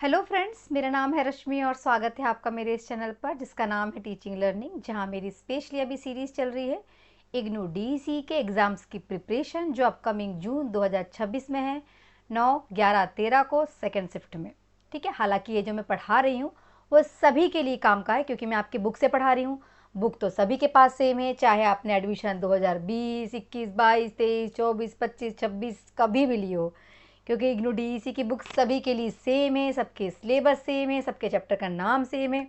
Hello friends, मेरा नाम है रश्मि और स्वागत है आपका मेरे इस चैनल पर जिसका नाम है टीचिंग लर्निंग, जहां मेरी स्पेशली अभी सीरीज़ चल रही है इग्नू डीईसी के एग्ज़ाम्स की प्रिपरेशन जो अपकमिंग जून 2026 में है। 9, 11, 13 को सेकेंड शिफ्ट में। ठीक है, हालांकि ये जो मैं पढ़ा रही हूँ वो सभी के लिए काम का है क्योंकि मैं आपकी बुक से पढ़ा रही हूँ। बुक तो सभी के पास सेम है, चाहे आपने एडमिशन 2020, 21, 22, 23, 24, 25, 26 कभी भी लिए हो, क्योंकि इग्नू डीईसी की बुक सभी के लिए सेम है, सबके सिलेबस सेम है, सबके चैप्टर का नाम सेम है,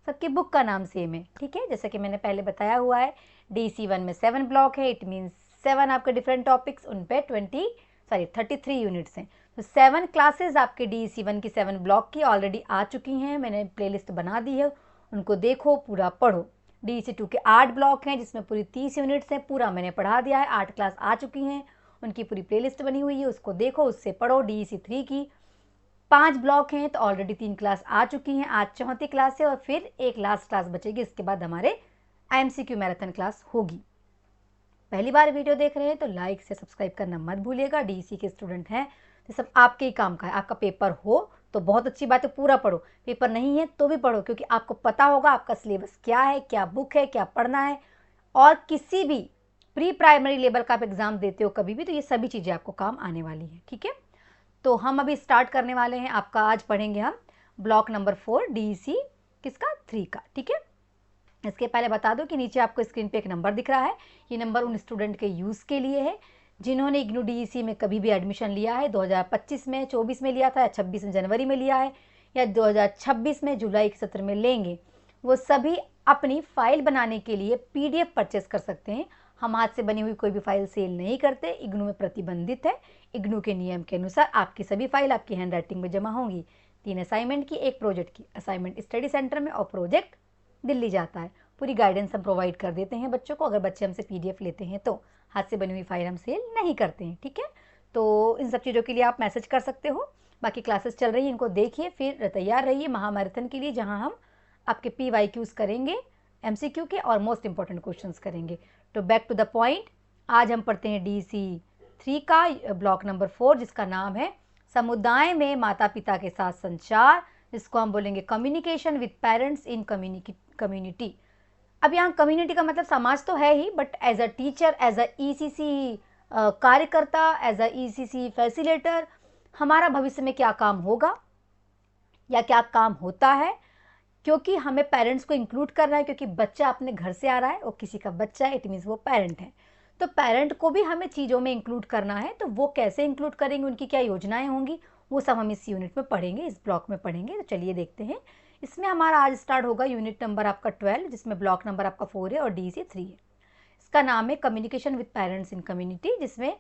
सबकी बुक का नाम सेम है। ठीक है, जैसा कि मैंने पहले बताया हुआ है, डीईसी 1 में 7 ब्लॉक है। इट मीन्स 7 आपके डिफरेंट टॉपिक्स, उन पे 33 यूनिट्स हैं। तो 7 क्लासेज आपके डीईसी 1 की 7 ब्लॉक की ऑलरेडी आ चुकी हैं, मैंने प्लेलिस्ट बना दी है, उनको देखो, पूरा पढ़ो। डीईसी 2 के 8 ब्लॉक हैं जिसमें पूरी 30 यूनिट्स हैं, पूरा मैंने पढ़ा दिया है, 8 क्लास आ चुकी हैं, उनकी पूरी प्लेलिस्ट बनी हुई है, उसको देखो, उससे पढ़ो। डीईसी 3 की 5 ब्लॉक हैं तो ऑलरेडी 3 क्लास आ चुकी हैं, आज चौथी क्लास है और फिर एक लास्ट क्लास बचेगी, इसके बाद हमारे IMCQ मैराथन क्लास होगी। पहली बार वीडियो देख रहे हैं तो लाइक से सब्सक्राइब करना मत भूलिएगा। डीईसी के स्टूडेंट हैं तो सब आपके ही काम का है। आपका पेपर हो तो बहुत अच्छी बात है, पूरा पढ़ो, पेपर नहीं है तो भी पढ़ो, क्योंकि आपको पता होगा आपका सिलेबस क्या है, क्या बुक है, क्या पढ़ना है। और किसी भी प्री प्राइमरी लेवल का आप एग्जाम देते हो कभी भी, तो ये सभी चीज़ें आपको काम आने वाली हैं। ठीक है, तो हम अभी स्टार्ट करने वाले हैं। आपका आज पढ़ेंगे हम ब्लॉक नंबर 4 डीईसी किसका 3 का। ठीक है, इसके पहले बता दो कि नीचे आपको स्क्रीन पे एक नंबर दिख रहा है, ये नंबर उन स्टूडेंट के यूज़ के लिए है जिन्होंने इग्नू डीईसी में कभी भी एडमिशन लिया है, 2025 में, 24 में लिया था, या 26 में जनवरी में लिया है, या 2026 में जुलाई के सत्र में लेंगे। वो सभी अपनी फाइल बनाने के लिए PDF परचेस कर सकते हैं। हम हाथ से बनी हुई कोई भी फाइल सेल नहीं करते, इग्नू में प्रतिबंधित है। इग्नू के नियम के अनुसार आपकी सभी फाइल आपकी हैंड राइटिंग में जमा होंगी। 3 असाइनमेंट की, 1 प्रोजेक्ट की। असाइनमेंट स्टडी सेंटर में और प्रोजेक्ट दिल्ली जाता है। पूरी गाइडेंस हम प्रोवाइड कर देते हैं बच्चों को, अगर बच्चे हमसे PDF लेते हैं तो। हाथ से बनी हुई फाइल हम सेल नहीं करते हैं। ठीक है, तो इन सब चीज़ों के लिए आप मैसेज कर सकते हो। बाकी क्लासेस चल रही हैं, इनको देखिए, फिर तैयार रहिए महामैराथन के लिए, जहां हम आपके PYQs करेंगे, MCQ के, और मोस्ट इंपॉर्टेंट क्वेश्चंस करेंगे। तो बैक टू द पॉइंट, आज हम पढ़ते हैं डीईसी 3 का ब्लॉक नंबर 4, जिसका नाम है समुदाय में माता पिता के साथ संचार, जिसको हम बोलेंगे communication with parents in community. अब यहाँ कम्युनिटी का मतलब समाज तो है ही, but as a teacher, as a ECC कार्यकर्ता, एज अ ECC फैसिलेटर, हमारा भविष्य में क्या काम होगा या क्या काम होता है, क्योंकि हमें पेरेंट्स को इंक्लूड करना है, क्योंकि बच्चा अपने घर से आ रहा है और किसी का बच्चा है, इट मीन्स वो पेरेंट है। तो पेरेंट को भी हमें चीज़ों में इंक्लूड करना है, तो वो कैसे इंक्लूड करेंगे, उनकी क्या योजनाएं होंगी, वो सब हम इस यूनिट में पढ़ेंगे, इस ब्लॉक में पढ़ेंगे। तो चलिए देखते हैं। इसमें हमारा आज स्टार्ट होगा यूनिट नंबर आपका 12, जिसमें ब्लॉक नंबर आपका 4 है और डीईसी 3 है। इसका नाम है communication with parents in community, जिसमें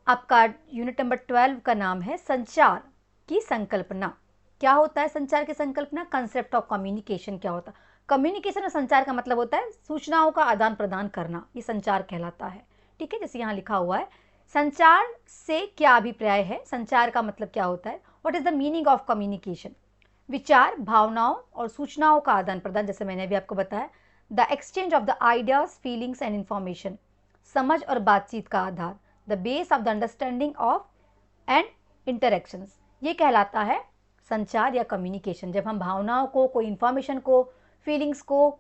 आपका यूनिट नंबर 12 का नाम है संचार की संकल्पना। क्या होता है संचार की संकल्पना? कंसेप्ट ऑफ कम्युनिकेशन क्या होता है? कम्युनिकेशन और संचार का मतलब होता है सूचनाओं का आदान प्रदान करना, ये संचार कहलाता है। ठीक है, जैसे यहाँ लिखा हुआ है, संचार से क्या अभिप्राय है, संचार का मतलब क्या होता है, what is the meaning of communication? विचार, भावनाओं और सूचनाओं का आदान प्रदान, जैसे मैंने अभी आपको बताया, the exchange of the ideas, feelings and information, समझ और बातचीत का आधार, the base of the understanding of and interactions, ये कहलाता है संचार या कम्युनिकेशन। जब हम भावनाओं को, कोई इंफॉर्मेशन को, फीलिंग्स को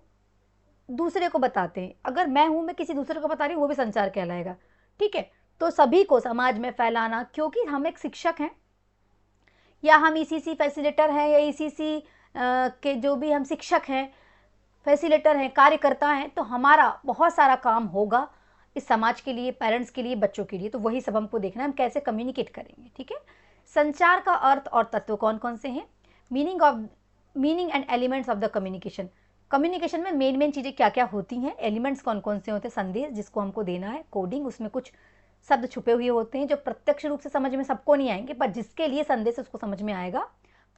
दूसरे को बताते हैं, अगर मैं हूं, मैं किसी दूसरे को बता रही हूँ, वो भी संचार कहलाएगा। ठीक है, तो सभी को समाज में फैलाना, क्योंकि हम एक शिक्षक हैं या हम ECC फैसिलिटेटर हैं, या ECC के जो भी हम शिक्षक हैं, फैसिलिटेटर हैं, कार्यकर्ता हैं, तो हमारा बहुत सारा काम होगा इस समाज के लिए, पेरेंट्स के लिए, बच्चों के लिए। तो वही सब हमको देखना है, हम कैसे कम्युनिकेट करेंगे। ठीक है, संचार का अर्थ और तत्व कौन कौन से हैं? Meaning and elements of the communication. Communication में मेन चीज़ें क्या क्या होती हैं, एलिमेंट्स कौन कौन से होते हैं? संदेश जिसको हमको देना है, कोडिंग, उसमें कुछ शब्द छुपे हुए होते हैं जो प्रत्यक्ष रूप से समझ में सबको नहीं आएंगे, पर जिसके लिए संदेश उसको समझ में आएगा।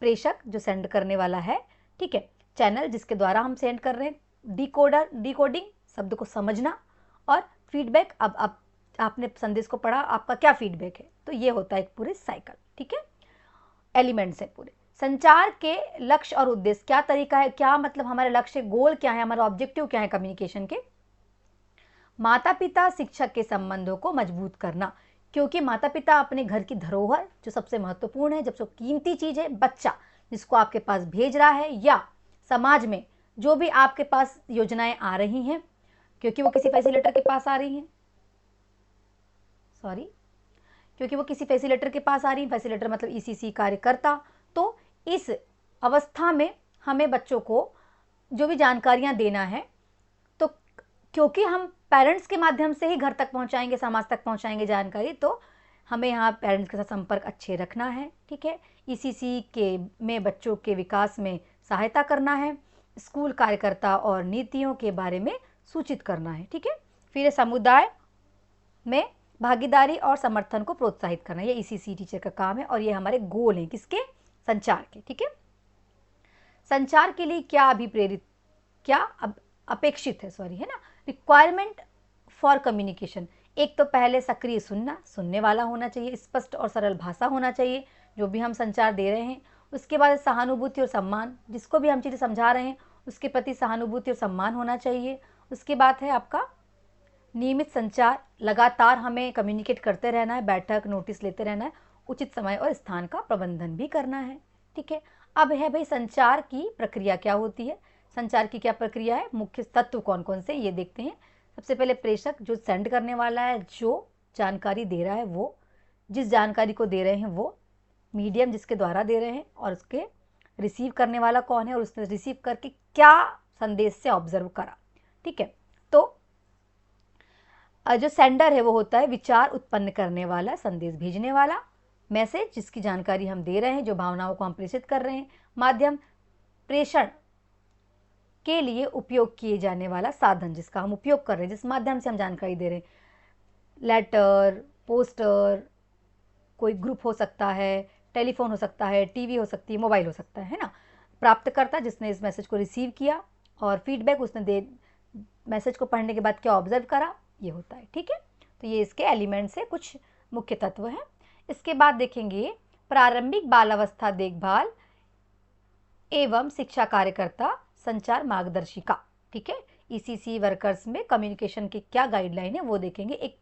प्रेषक जो सेंड करने वाला है, ठीक है, चैनल जिसके द्वारा हम सेंड कर रहे हैं, डिकोडिंग शब्द को समझना, और फीडबैक, अब आपने संदेश को पढ़ा, आपका क्या फीडबैक है, तो ये होता है एक पूरे साइकिल। ठीक है, एलिमेंट्स है पूरे। संचार के लक्ष्य और उद्देश्य, क्या तरीका है, क्या मतलब हमारे लक्ष्य, गोल क्या है, हमारा ऑब्जेक्टिव क्या है कम्युनिकेशन के? माता पिता शिक्षक के संबंधों को मजबूत करना, क्योंकि माता पिता अपने घर की धरोहर, जो सबसे महत्वपूर्ण है, जब सबसे कीमती चीज है बच्चा, जिसको आपके पास भेज रहा है, या समाज में जो भी आपके पास योजनाएं आ रही हैं, क्योंकि वो किसी फैसिलिटेटर के पास आ रही हैं, क्योंकि वो किसी फैसिलिटेटर के पास आ रही है, फैसिलिटेटर मतलब ईसीसी कार्यकर्ता। तो इस अवस्था में हमें बच्चों को जो भी जानकारियां देना है, तो क्योंकि हम पेरेंट्स के माध्यम से ही घर तक पहुंचाएंगे, समाज तक पहुंचाएंगे जानकारी, तो हमें यहाँ पेरेंट्स के साथ संपर्क अच्छे रखना है। ठीक है, ईसीसी के में बच्चों के विकास में सहायता करना है, स्कूल कार्यकर्ता और नीतियों के बारे में सूचित करना है। ठीक है, फिर समुदाय में भागीदारी और समर्थन को प्रोत्साहित करना, ये ईसीसी टीचर का काम है, और ये हमारे गोल हैं किसके, संचार के। ठीक है, संचार के लिए क्या अभिप्रेरित, क्या अपेक्षित है, है ना, रिक्वायरमेंट फॉर कम्युनिकेशन। एक तो पहले सक्रिय सुनना, सुनने वाला होना चाहिए, स्पष्ट और सरल भाषा होना चाहिए जो भी हम संचार दे रहे हैं। उसके बाद सहानुभूति और सम्मान, जिसको भी हम चीज़ें समझा रहे हैं उसके प्रति सहानुभूति और सम्मान होना चाहिए। उसके बाद है आपका नियमित संचार, लगातार हमें कम्युनिकेट करते रहना है, बैठक नोटिस लेते रहना है, उचित समय और स्थान का प्रबंधन भी करना है। ठीक है, अब है भाई संचार की प्रक्रिया क्या होती है, संचार की क्या प्रक्रिया है, मुख्य तत्व कौन कौन से ये देखते हैं। सबसे पहले प्रेषक, जो सेंड करने वाला है, जो जानकारी दे रहा है वो, जिस जानकारी को दे रहे हैं वो, मीडियम जिसके द्वारा दे रहे हैं, और उसके रिसीव करने वाला कौन है, और उसने रिसीव करके क्या संदेश से ऑब्जर्व करा। ठीक है, तो जो सेंडर है वो होता है विचार उत्पन्न करने वाला, संदेश भेजने वाला, मैसेज जिसकी जानकारी हम दे रहे हैं, जो भावनाओं को हम प्रेषित कर रहे हैं, माध्यम प्रेषण के लिए उपयोग किए जाने वाला साधन जिसका हम उपयोग कर रहे हैं, जिस माध्यम से हम जानकारी दे रहे हैं, लेटर, पोस्टर, कोई ग्रुप हो सकता है, टेलीफोन हो सकता है, टीवी हो सकती है, मोबाइल हो सकता है ना। प्राप्तकर्ता जिसने इस मैसेज को रिसीव किया, और फीडबैक उसने दे मैसेज को पढ़ने के बाद क्या ऑब्जर्व करा, ये होता है। ठीक है, तो ये इसके एलिमेंट से कुछ मुख्य तत्व हैं। इसके बाद देखेंगे प्रारंभिक बालावस्था देखभाल एवं शिक्षा कार्यकर्ता संचार मार्गदर्शिका। ठीक है, ईसीसी वर्कर्स में कम्युनिकेशन की क्या गाइडलाइन है वो देखेंगे। एक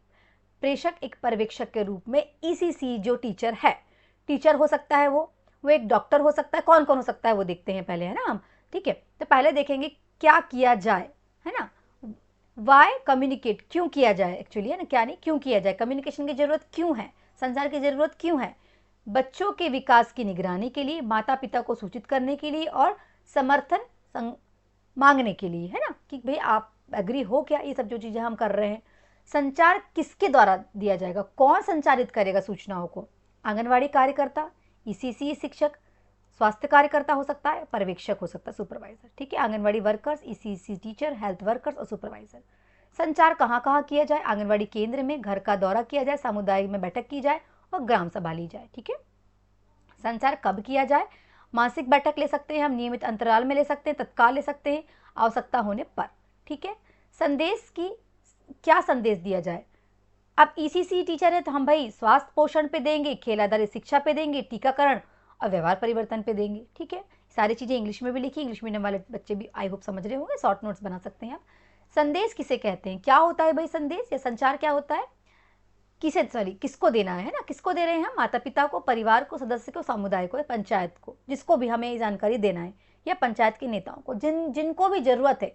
प्रेषक, एक पर्यवेक्षक के रूप में ईसीसी जो टीचर है, टीचर हो सकता है वो एक डॉक्टर हो सकता है, कौन कौन हो सकता है वो देखते हैं पहले, है ना हम। ठीक है, तो पहले देखेंगे क्या किया जाए, है ना, वाई कम्युनिकेट, क्यों किया जाए एक्चुअली, है ना, क्या नहीं, क्यों किया जाए, कम्युनिकेशन की जरूरत क्यों है, संचार की जरूरत क्यों है, बच्चों के विकास की निगरानी के लिए, माता पिता को सूचित करने के लिए, और समर्थन मांगने के लिए, है ना, कि भाई आप एग्री हो क्या, ये सब जो चीज़ें हम कर रहे हैं। संचार किसके द्वारा दिया जाएगा, कौन संचारित करेगा सूचनाओं को, आंगनवाड़ी कार्यकर्ता, ईसीसी शिक्षक, स्वास्थ्य कार्यकर्ता हो सकता है, पर्यवेक्षक हो सकता है, सुपरवाइजर। ठीक है, anganwadi workers, ECC teacher, health workers और सुपरवाइजर। संचार कहाँ कहाँ किया जाए, आंगनवाड़ी केंद्र में, घर का दौरा किया जाए, सामुदायिक में बैठक की जाए और ग्राम सभा ली जाए। ठीक है, संचार कब किया जाए, मासिक बैठक ले सकते हैं हम, नियमित अंतराल में ले सकते हैं, तत्काल ले सकते हैं, आवश्यकता होने पर। ठीक है, संदेश की क्या संदेश दिया जाए, अब ईसीसी टीचर है तो हम भाई स्वास्थ्य पोषण पे देंगे, खेल आधारित शिक्षा पे देंगे, टीकाकरण और व्यवहार परिवर्तन पे देंगे। ठीक है, सारी चीज़ें इंग्लिश में भी लिखी, इंग्लिश मीडियम वाले बच्चे भी आई होप समझ रहे होंगे, शॉर्ट नोट्स बना सकते हैं आप। संदेश किसे कहते हैं, क्या होता है भाई संदेश या संचार क्या होता है, किसको देना है ना, किसको दे रहे हैं हम, माता पिता को, परिवार को, सदस्य को, समुदाय को, पंचायत को, जिसको भी हमें जानकारी देना है, या पंचायत के नेताओं को, जिनको भी जरूरत है,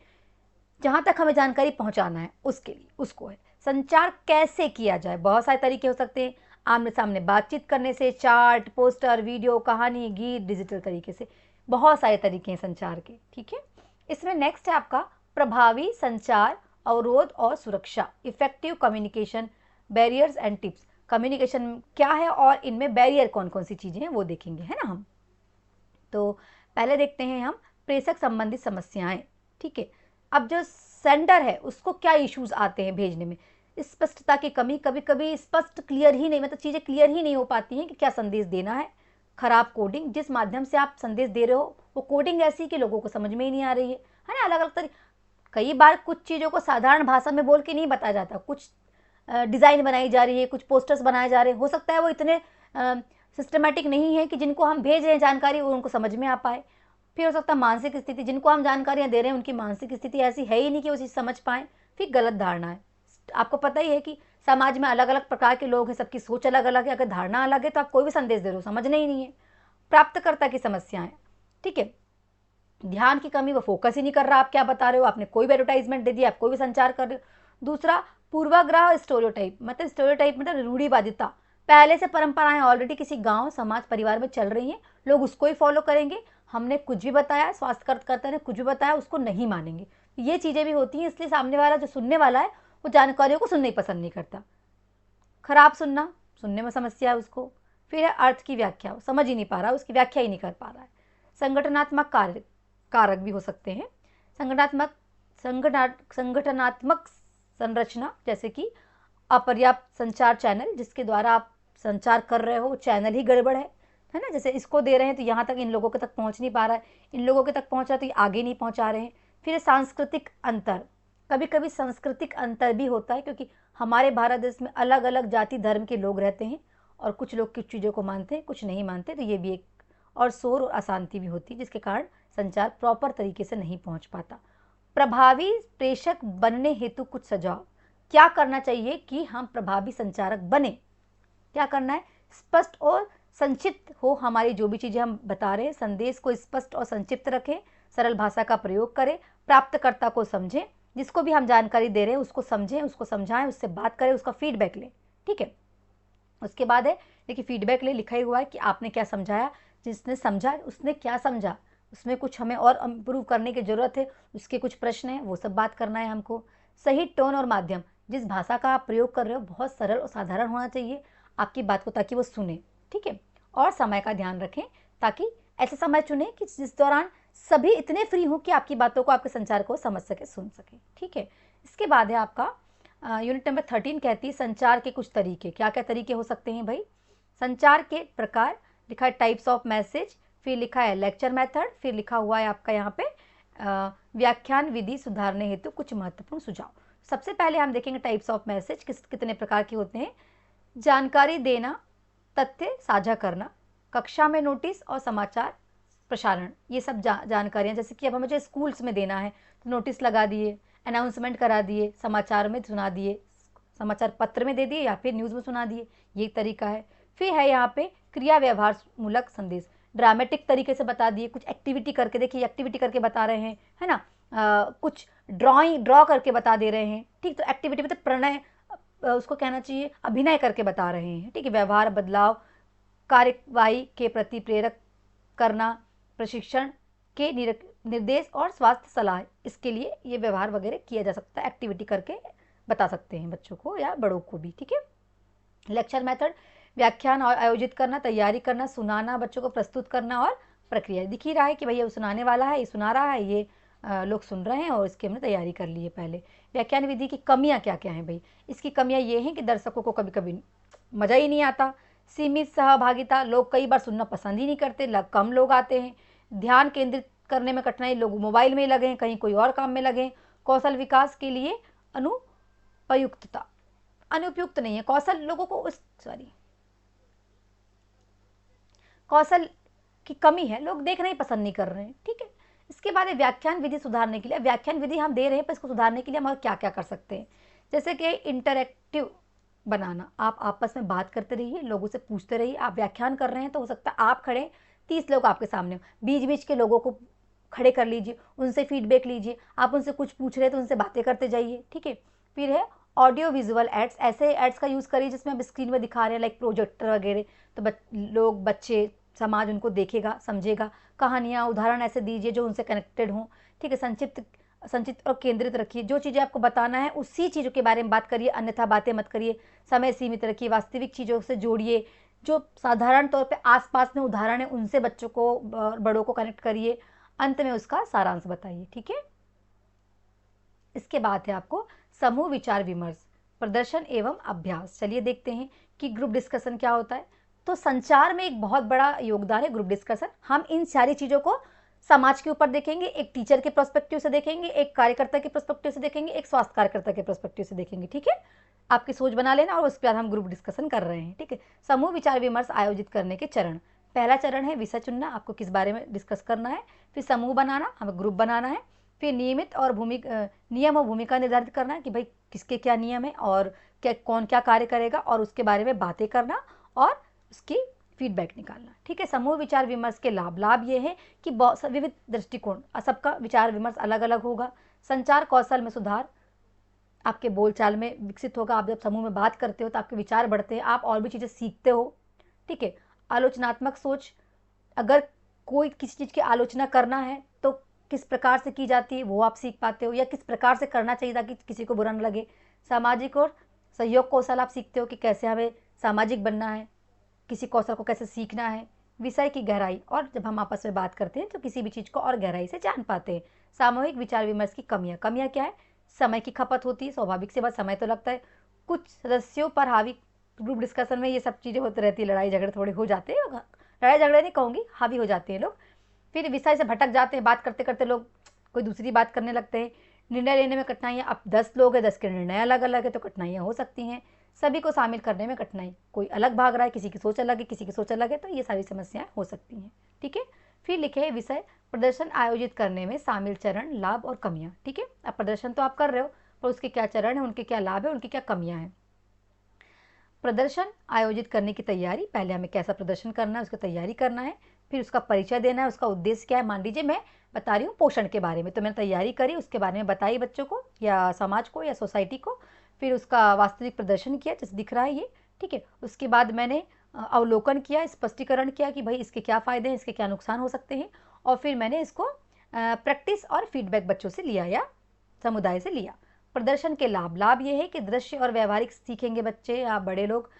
जहाँ तक हमें जानकारी पहुँचाना है उसके लिए, उसको है। संचार कैसे किया जाए, बहुत सारे तरीके हो सकते हैं, आमने सामने बातचीत करने से, चार्ट, पोस्टर, वीडियो, कहानी, गीत, डिजिटल तरीके से, बहुत सारे तरीके हैं संचार के। ठीक है, इसमें नेक्स्ट है आपका प्रभावी संचार, अवरोध और सुरक्षा, effective communication, barriers and tips. Communication क्या है और इनमें बैरियर कौन कौन सी चीज़ें हैं वो देखेंगे, है ना हम। तो पहले देखते हैं हम प्रेषक संबंधित समस्याएं। ठीक है, अब जो सेंडर है उसको क्या इश्यूज आते हैं भेजने में, स्पष्टता की कमी, कभी कभी स्पष्ट क्लियर ही नहीं, मतलब चीज़ें क्लियर ही नहीं हो पाती हैं कि क्या संदेश देना है, खराब कोडिंग, जिस माध्यम से आप संदेश दे रहे हो वो कोडिंग ऐसी कि लोगों को समझ में ही नहीं आ रही है ना, अलग अलग तरीके। कई बार कुछ चीज़ों को साधारण भाषा में बोल के नहीं बताया जाता, कुछ डिज़ाइन बनाई जा रही है, कुछ पोस्टर्स बनाए जा रहे हैं, हो सकता है वो इतने सिस्टमेटिक नहीं है कि जिनको हम भेज रहे हैं जानकारी वो उनको समझ में आ पाए। फिर हो सकता है मानसिक स्थिति, जिनको हम जानकारियाँ दे रहे हैं उनकी मानसिक स्थिति ऐसी है ही नहीं कि वो चीज़ समझ पाएँ। फिर गलत धारणा है, आपको पता ही है कि समाज में अलग अलग प्रकार के लोग हैं, सबकी सोच अलग अलग है, अगर धारणा अलग है तो आप कोई भी संदेश दे रहे हो समझना ही नहीं है। प्राप्तकर्ता की समस्याएं, ठीक है। ध्यान की कमी, वो फोकस ही नहीं कर रहा आप क्या बता रहे हो, आपने कोई भी एडवर्टाइजमेंट दे दिया, आप कोई भी संचार कर रहे हो। दूसरा, पूर्वाग्रह स्टेरियोटाइप, मतलब स्टेरियोटाइप मतलब रूढ़िवादिता, पहले से परंपराएं ऑलरेडी किसी गांव समाज परिवार में चल रही हैं, लोग उसको ही फॉलो करेंगे। हमने कुछ भी बताया, स्वास्थ्य कार्यकर्ता ने कुछ भी बताया, उसको नहीं मानेंगे। ये चीज़ें भी होती हैं, इसलिए सामने वाला जो सुनने वाला है वो जानकारियों को सुनना ही पसंद नहीं करता। खराब सुनना, सुनने में समस्या है उसको। फिर है अर्थ की व्याख्या, वो समझ ही नहीं पा रहा, उसकी व्याख्या ही नहीं कर पा रहा है। संगठनात्मक कार्य कारक भी हो सकते हैं। संगठनात्मक संरचना, जैसे कि अपर्याप्त संचार चैनल, जिसके द्वारा आप संचार कर रहे हो चैनल ही गड़बड़ है ना। जैसे इसको दे रहे हैं तो यहाँ तक इन लोगों के तक पहुँच नहीं पा रहा है, इन लोगों के तक पहुँच रहा है तो ये आगे नहीं पहुँचा रहे हैं। फिर सांस्कृतिक अंतर, कभी कभी सांस्कृतिक अंतर भी होता है, क्योंकि हमारे भारत देश में अलग अलग जाति धर्म के लोग रहते हैं और कुछ लोग कुछ चीज़ों को मानते हैं, कुछ नहीं मानते, तो ये भी एक, और शोर और अशांति भी होती है, जिसके कारण संचार प्रॉपर तरीके से नहीं पहुंच पाता। प्रभावी प्रेषक बनने हेतु कुछ सुझाव, क्या करना चाहिए कि हम प्रभावी संचारक बने। क्या करना है, स्पष्ट और संक्षिप्त हो हमारी जो भी चीज़ें हम बता रहे हैं, संदेश को स्पष्ट और संक्षिप्त रखें, सरल भाषा का प्रयोग करें, प्राप्तकर्ता को समझें, जिसको भी हम जानकारी दे रहे हैं उसको समझें, उसको समझाएं, उससे बात करें, उसका फीडबैक लें। ठीक है। उसके बाद है, देखिए फीडबैक ले लिखा ही हुआ है कि आपने क्या समझाया, जिसने समझा उसने क्या समझा, उसमें कुछ हमें और इम्प्रूव करने की ज़रूरत है, उसके कुछ प्रश्न हैं, वो सब बात करना है हमको। सही टोन और माध्यम, जिस भाषा का आप प्रयोग कर रहे हो बहुत सरल और साधारण होना चाहिए आपकी बात को, ताकि वो सुने। ठीक है। और समय का ध्यान रखें, ताकि ऐसा समय चुने कि जिस दौरान सभी इतने फ्री हों कि आपकी बातों को, आपके संचार को समझ सके, सुन सके। ठीक है। इसके बाद है आपका यूनिट नंबर 13 कहती है संचार के कुछ तरीके। क्या क्या तरीके हो सकते हैं भाई, संचार के प्रकार, लिखा है टाइप्स ऑफ मैसेज, फिर लिखा है लेक्चर मेथड, फिर लिखा हुआ है आपका यहाँ पे व्याख्यान विधि सुधारने हेतु कुछ महत्वपूर्ण सुझाव। सबसे पहले हम देखेंगे टाइप्स ऑफ मैसेज कितने प्रकार के होते हैं। जानकारी देना, तथ्य साझा करना, कक्षा में नोटिस और समाचार प्रसारण, ये सब जानकारियाँ, जैसे कि अब हमें जो स्कूल्स में देना है तो नोटिस लगा दिए, अनाउंसमेंट करा दिए, समाचार में सुना दिए, समाचार पत्र में दे दिए या फिर न्यूज़ में सुना दिए, ये तरीका है। फिर है यहाँ पे क्रिया व्यवहार मूलक संदेश, ड्रामेटिक तरीके से बता दिए, कुछ एक्टिविटी करके, देखिए एक्टिविटी करके बता रहे हैं, है ना, कुछ ड्रॉ करके बता दे रहे हैं। ठीक, तो एक्टिविटी मतलब प्रणय, उसको कहना चाहिए अभिनय करके बता रहे हैं। ठीक है। व्यवहार बदलाव, कार्यवाही के प्रति प्रेरक करना, प्रशिक्षण के निर्देश और स्वास्थ्य सलाह, इसके लिए ये व्यवहार वगैरह किया जा सकता है, एक्टिविटी करके बता सकते हैं बच्चों को या बड़ों को भी। ठीक है। लेक्चर मेथड, व्याख्यान आयोजित करना, तैयारी करना, सुनाना, बच्चों को प्रस्तुत करना और प्रक्रिया। दिख ही रहा है कि भैया सुनाने वाला है, ये सुना रहा है, ये लोग सुन रहे हैं और इसकी हमने तैयारी कर ली है पहले। व्याख्यान विधि की कमियां क्या क्या हैं भाई, इसकी कमियां ये हैं कि दर्शकों को कभी कभी मज़ा ही नहीं आता, सीमित सहभागिता, लोग कई बार सुनना पसंद ही नहीं करते, कम लोग आते हैं, ध्यान केंद्रित करने में कठिनाई, लोग मोबाइल में लगे हैं, कहीं कोई और काम में लगे, कौशल विकास के लिए अनुपयुक्तता, अनुपयुक्त नहीं है कौशल, लोगों को कौशल की कमी है, लोग देखना ही पसंद नहीं कर रहे हैं। ठीक है। इसके बाद व्याख्यान विधि सुधारने के लिए, व्याख्यान विधि हम दे रहे हैं पर इसको सुधारने के लिए हम और क्या क्या कर सकते हैं, जैसे कि इंटरैक्टिव बनाना, आप आपस में बात करते रहिए, लोगों से पूछते रहिए। आप व्याख्यान कर रहे हैं तो हो सकता है आप खड़े 30 लोग आपके सामने हो, बीच बीच के लोगों को खड़े कर लीजिए, उनसे फीडबैक लीजिए, आप उनसे कुछ पूछ रहे हैं तो उनसे बातें करते जाइए। ठीक है। फिर है ऑडियो विजुअल एड्स, ऐसे एड्स का यूज़ करिए जिसमें आप स्क्रीन में दिखा रहे हैं, लाइक प्रोजेक्टर वगैरह, तो लोग, बच्चे, समाज उनको देखेगा, समझेगा। कहानियाँ, उदाहरण ऐसे दीजिए जो उनसे कनेक्टेड हों। ठीक है। संक्षिप्त और केंद्रित रखिए, जो चीज़ें आपको बताना है उसी चीज़ों के बारे में बात करिए, अन्यथा बातें मत करिए। समय सीमित रखिए, वास्तविक चीज़ों से जोड़िए, जो साधारण तौर पे आसपास में उदाहरण है उनसे बच्चों को, बड़ों को कनेक्ट करिए। अंत में उसका सारांश बताइए। ठीक है। इसके बाद है आपको समूह विचार विमर्श, प्रदर्शन एवं अभ्यास। चलिए देखते हैं कि ग्रुप डिस्कशन क्या होता है। तो संचार में एक बहुत बड़ा योगदान है ग्रुप डिस्कशन। हम इन सारी चीज़ों को समाज के ऊपर देखेंगे, एक टीचर के पर्सपेक्टिव से देखेंगे, एक कार्यकर्ता के पर्सपेक्टिव से देखेंगे, एक स्वास्थ्य कार्यकर्ता के पर्सपेक्टिव से देखेंगे। ठीक है। आपकी सोच बना लेना और उसके बाद हम ग्रुप डिस्कशन कर रहे हैं। ठीक है। समूह विचार विमर्श आयोजित करने के चरण, पहला चरण है विषय चुनना, आपको किस बारे में डिस्कस करना है। फिर समूह बनाना, हमें ग्रुप बनाना है। फिर नियम और भूमिका निर्धारित करना है कि भाई किसके क्या नियम है और कौन क्या कार्य करेगा, और उसके बारे में बातें करना, और उसकी फीडबैक निकालना। ठीक है, समूह विचार विमर्श के लाभ ये है कि विविध दृष्टिकोण, सबका विचार विमर्श अलग अलग होगा। संचार कौशल में सुधार आपके बोलचाल में विकसित होगा। आप जब समूह में बात करते हो तो आपके विचार बढ़ते हैं, आप और भी चीज़ें सीखते हो। ठीक है, आलोचनात्मक सोच, अगर कोई किसी चीज़ की आलोचना करना है तो किस प्रकार से की जाती है वो आप सीख पाते हो, या किस प्रकार से करना चाहिए ताकि किसी को बुरा न लगे। सामाजिक और सहयोग कौशल आप सीखते हो कि कैसे हमें सामाजिक बनना है, किसी कौशल को कैसे सीखना है। विषय की गहराई, और जब हम आपस में बात करते हैं तो किसी भी चीज़ को और गहराई से जान पाते हैं। सामूहिक विचार विमर्श की कमियां क्या है? समय की खपत होती है, स्वाभाविक सी बात, समय तो लगता है। कुछ सदस्यों पर हावी, ग्रुप डिस्कशन में ये सब चीज़ें होती रहती है, लड़ाई झगड़े थोड़े हो जाते हैं, लड़ाई झगड़े नहीं कहूँगी, हावी हो जाते हैं लोग। फिर विषय से भटक जाते हैं, बात करते करते लोग कोई दूसरी बात करने लगते हैं। निर्णय लेने में कठिनाइयाँ, अब 10 लोग हैं, 10 के निर्णय अलग अलग है तो कठिनाइयाँ हो सकती हैं। सभी को शामिल करने में कठिनाई, कोई अलग भाग रहा है, किसी की सोच अलग है, किसी की सोच अलग है, तो ये सारी समस्याएं हो सकती हैं। ठीक है, फिर लिखे है विषय प्रदर्शन आयोजित करने में शामिल चरण, लाभ और कमियां। ठीक है, अब प्रदर्शन तो आप कर रहे हो पर उसके क्या चरण है, उनके क्या लाभ है, उनकी क्या कमियां हैं। प्रदर्शन आयोजित करने की तैयारी, पहले हमें कैसा प्रदर्शन करना है उसकी तैयारी करना है, फिर उसका परिचय देना है, उसका उद्देश्य क्या है। मान लीजिए मैं बता रही हूँ पोषण के बारे में, तो मैंने तैयारी करी, उसके बारे में बताई बच्चों को या समाज को या सोसाइटी को, फिर उसका वास्तविक प्रदर्शन किया जैसे दिख रहा है ये। ठीक है, उसके बाद मैंने अवलोकन किया, स्पष्टीकरण किया कि भाई इसके क्या फ़ायदे हैं, इसके क्या नुकसान हो सकते हैं, और फिर मैंने इसको प्रैक्टिस और फीडबैक बच्चों से लिया या समुदाय से लिया। प्रदर्शन के लाभ ये है कि दृश्य और व्यवहारिक सीखेंगे बच्चे या बड़े लोग,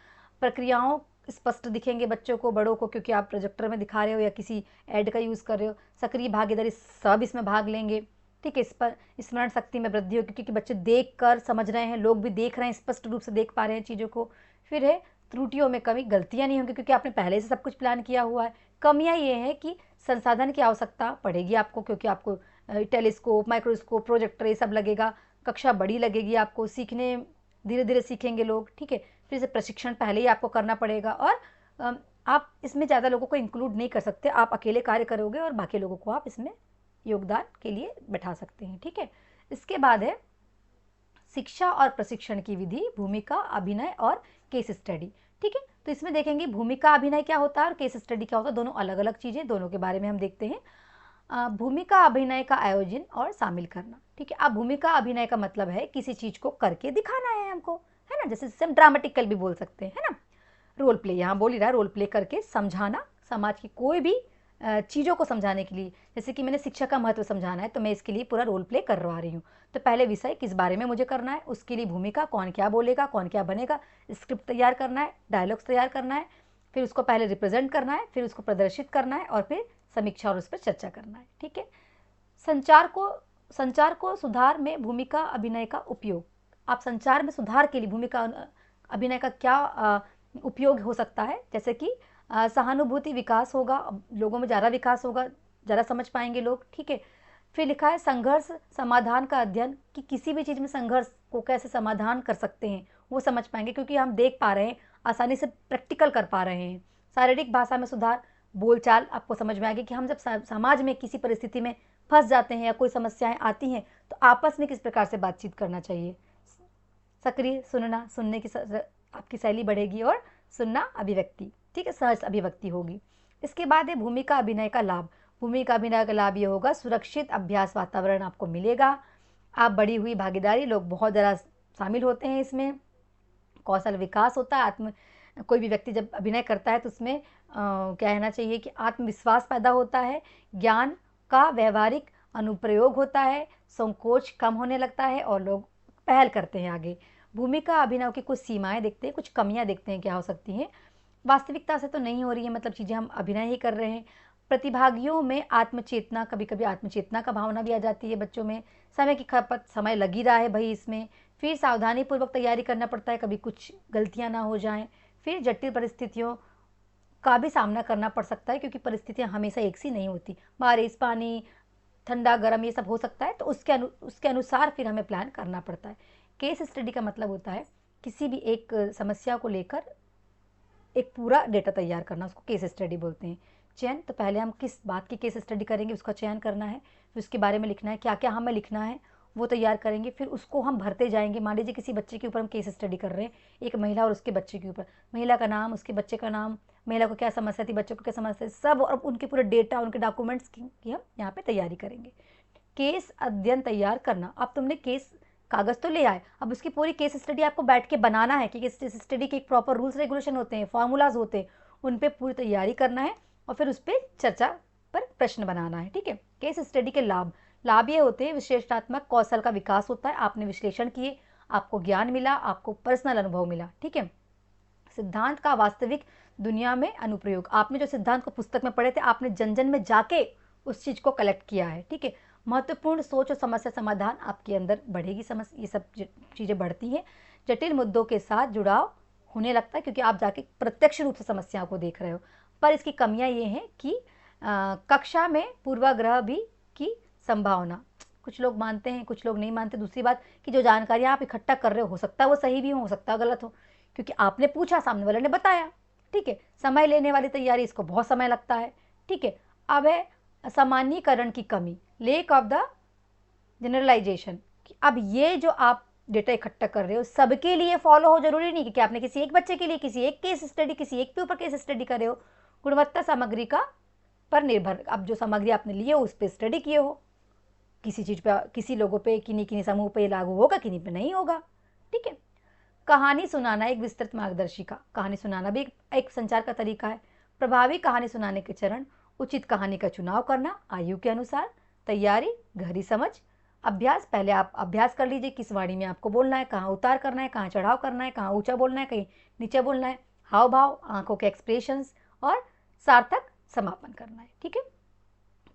प्रक्रियाओं स्पष्ट दिखेंगे बच्चों को, बड़ों को, क्योंकि आप प्रोजेक्टर में दिखा रहे हो या किसी ऐड का यूज़ कर रहे हो। सक्रिय भागीदारी, सब इसमें भाग लेंगे। ठीक है, इस पर स्मरण शक्ति में वृद्धि होगी क्योंकि बच्चे देख कर समझ रहे हैं, लोग भी देख रहे हैं, स्पष्ट रूप से देख पा रहे हैं चीज़ों को। फिर है त्रुटियों में कमी, गलतियाँ नहीं होंगी क्योंकि आपने पहले से सब कुछ प्लान किया हुआ है। कमियाँ ये है कि संसाधन की आवश्यकता पड़ेगी आपको, क्योंकि आपको टेलीस्कोप, माइक्रोस्कोप, प्रोजेक्टर ये सब लगेगा, कक्षा बड़ी लगेगी आपको, सीखने धीरे धीरे सीखेंगे लोग। ठीक है, फिर से प्रशिक्षण पहले ही आपको करना पड़ेगा, और आप इसमें ज़्यादा लोगों को इंक्लूड नहीं कर सकते, आप अकेले कार्य करोगे और बाकी लोगों को आप इसमें योगदान के लिए बैठा सकते हैं। ठीक है, इसके बाद है शिक्षा और प्रशिक्षण की विधि, भूमिका, अभिनय और केस स्टडी। ठीक है, तो इसमें देखेंगे भूमिका अभिनय क्या होता है और केस स्टडी क्या होता है, दोनों अलग अलग चीज़ें, दोनों के बारे में हम देखते हैं। भूमिका अभिनय का आयोजन और शामिल करना। ठीक है, अब भूमिका अभिनय का मतलब है किसी चीज़ को करके दिखाना है हमको, है ना, जैसे हम ड्रामेटिकल भी बोल सकते हैं, है ना, रोल प्ले, यहाँ बोल ही रहा है, रोल प्ले करके समझाना, समाज की कोई भी चीज़ों को समझाने के लिए। जैसे कि मैंने शिक्षा का महत्व समझाना है तो मैं इसके लिए पूरा रोल प्ले करवा रही हूँ, तो पहले विषय किस बारे में मुझे करना है, उसके लिए भूमिका, कौन क्या बोलेगा, कौन क्या बनेगा, स्क्रिप्ट तैयार करना है, डायलॉग्स तैयार करना है, फिर उसको पहले रिप्रेजेंट करना है, फिर उसको प्रदर्शित करना है, और फिर समीक्षा और उस पर चर्चा करना है। ठीक है, संचार को सुधार में भूमिका अभिनय का उपयोग, आप संचार में सुधार के लिए भूमिका अभिनय का क्या उपयोग हो सकता है, जैसे कि सहानुभूति विकास होगा, लोगों में ज़्यादा विकास होगा, ज़्यादा समझ पाएंगे लोग। ठीक है, फिर लिखा है संघर्ष समाधान का अध्ययन, कि किसी भी चीज़ में संघर्ष को कैसे समाधान कर सकते हैं वो समझ पाएंगे, क्योंकि हम देख पा रहे हैं, आसानी से प्रैक्टिकल कर पा रहे हैं। शारीरिक भाषा में सुधार, बोलचाल आपको समझ में आएगी कि हम जब समाज में किसी परिस्थिति में फंस जाते हैं या कोई समस्याएं आती हैं तो आपस में किस प्रकार से बातचीत करना चाहिए। सक्रिय सुनना, सुनने की आपकी शैली बढ़ेगी, और सुनना अभिव्यक्ति, ठीक है, सहज अभिव्यक्ति होगी। इसके बाद है भूमिका अभिनय का लाभ। भूमिका अभिनय का लाभ ये होगा, सुरक्षित अभ्यास वातावरण आपको मिलेगा, आप बढ़ी हुई भागीदारी, लोग बहुत ज़्यादा शामिल होते हैं इसमें, कौशल विकास होता है, कोई भी व्यक्ति जब अभिनय करता है तो उसमें क्या कहना चाहिए कि आत्मविश्वास पैदा होता है, ज्ञान का व्यवहारिक अनुप्रयोग होता है, संकोच कम होने लगता है और लोग पहल करते हैं आगे। भूमिका अभिनय की कुछ सीमाएं देखते हैं, कुछ कमियां देखते हैं क्या हो सकती हैं। वास्तविकता से तो नहीं हो रही है, मतलब चीज़ें हम अभिनय ही कर रहे हैं। प्रतिभागियों में आत्मचेतना, कभी कभी आत्मचेतना का भावना भी आ जाती है बच्चों में। समय की खपत, समय लग ही रहा है भाई इसमें। फिर सावधानी पूर्वक तैयारी करना पड़ता है, कभी कुछ गलतियां ना हो जाएं। फिर जटिल परिस्थितियों का भी सामना करना पड़ सकता है, क्योंकि परिस्थितियां हमेशा एक सी नहीं होती, बारिश, पानी, ठंडा, गर्म, ये सब हो सकता है, तो उसके अनुसार फिर हमें प्लान करना पड़ता है। केस स्टडी का मतलब होता है किसी भी एक समस्या को लेकर एक पूरा डेटा तैयार करना, उसको केस स्टडी बोलते हैं। चयन, तो पहले हम किस बात की केस स्टडी करेंगे उसका चयन करना है, फिर उसके बारे में लिखना है, क्या क्या हमें लिखना है, वो तैयार करेंगे, फिर उसको हम भरते जाएंगे। मान लीजिए किसी बच्चे के ऊपर हम केस स्टडी कर रहे हैं, एक महिला और उसके बच्चे के ऊपर, महिला का नाम, उसके बच्चे का नाम, महिला को क्या समस्या थी, बच्चों को क्या समस्या थी, सब, और उनके पूरे डेटा, उनके डॉक्यूमेंट्स की हम यहाँ पे तैयारी करेंगे। केस अध्ययन तैयार करना, अब तुमने केस कागज़ तो ले आए, अब उसकी पूरी केस स्टडी आपको बैठ के बनाना है कि केस स्टडी के एक प्रॉपर रूल्स रेगुलेशन होते हैं, फॉर्मूलाज होते हैं, उन पर पूरी तैयारी करना है और फिर उस पर चर्चा पर प्रश्न बनाना है। ठीक है। केस स्टडी के लाभ ये होते हैं, विश्लेषणात्मक कौशल का विकास होता है, आपने विश्लेषण किए, आपको ज्ञान मिला, आपको पर्सनल अनुभव मिला। ठीक है। सिद्धांत का वास्तविक दुनिया में अनुप्रयोग, आपने जो सिद्धांत को पुस्तक में पढ़े थे, आपने जन जन में जाके उस चीज़ को कलेक्ट किया है। ठीक है। महत्वपूर्ण सोच और समस्या समाधान आपके अंदर बढ़ेगी, ये सब चीज़ें बढ़ती हैं। जटिल मुद्दों के साथ जुड़ाव होने लगता है क्योंकि आप जाके प्रत्यक्ष रूप से समस्याओं को देख रहे हो। पर इसकी कमियां ये हैं कि कक्षा में पूर्वाग्रह भी की संभावना, कुछ लोग मानते हैं, कुछ लोग नहीं मानते। दूसरी बात कि जो जानकारियाँ आप इकट्ठा कर रहे हो सकता है वो सही भी हो सकता है गलत हो, क्योंकि आपने पूछा, सामने वाले ने बताया। ठीक है। समय लेने वाली तैयारी, इसको बहुत समय लगता है। ठीक है। अब है सामान्यीकरण की कमी, लेक ऑफ द जनरलाइजेशन। अब ये जो आप डेटा इकट्ठा कर रहे हो सबके लिए फॉलो हो, जरूरी नहीं कि आपने किसी एक बच्चे के लिए किसी एक केस स्टडी, किसी एक के ऊपर केस स्टडी कर रहे हो। गुणवत्ता सामग्री का पर निर्भर, अब जो सामग्री आपने ली हो उस पर स्टडी किए हो, किसी चीज़ पे, किसी लोगों पे, किन्हीं समूह पे लागू होगा, किन्हीं पे नहीं होगा। ठीक है। कहानी सुनाना एक विस्तृत मार्गदर्शिका, कहानी सुनाना भी एक संचार का तरीका है। प्रभावी कहानी सुनाने के चरण, उचित कहानी का चुनाव करना आयु के अनुसार, तैयारी, गहरी समझ, अभ्यास। पहले आप अभ्यास कर लीजिए किस वाणी में आपको बोलना है, कहाँ उतार करना है, कहाँ चढ़ाव करना है, कहाँ ऊंचा बोलना है, कहीं नीचे बोलना है, हाव भाव, आंखों के एक्सप्रेशंस, और सार्थक समापन करना है। ठीक है।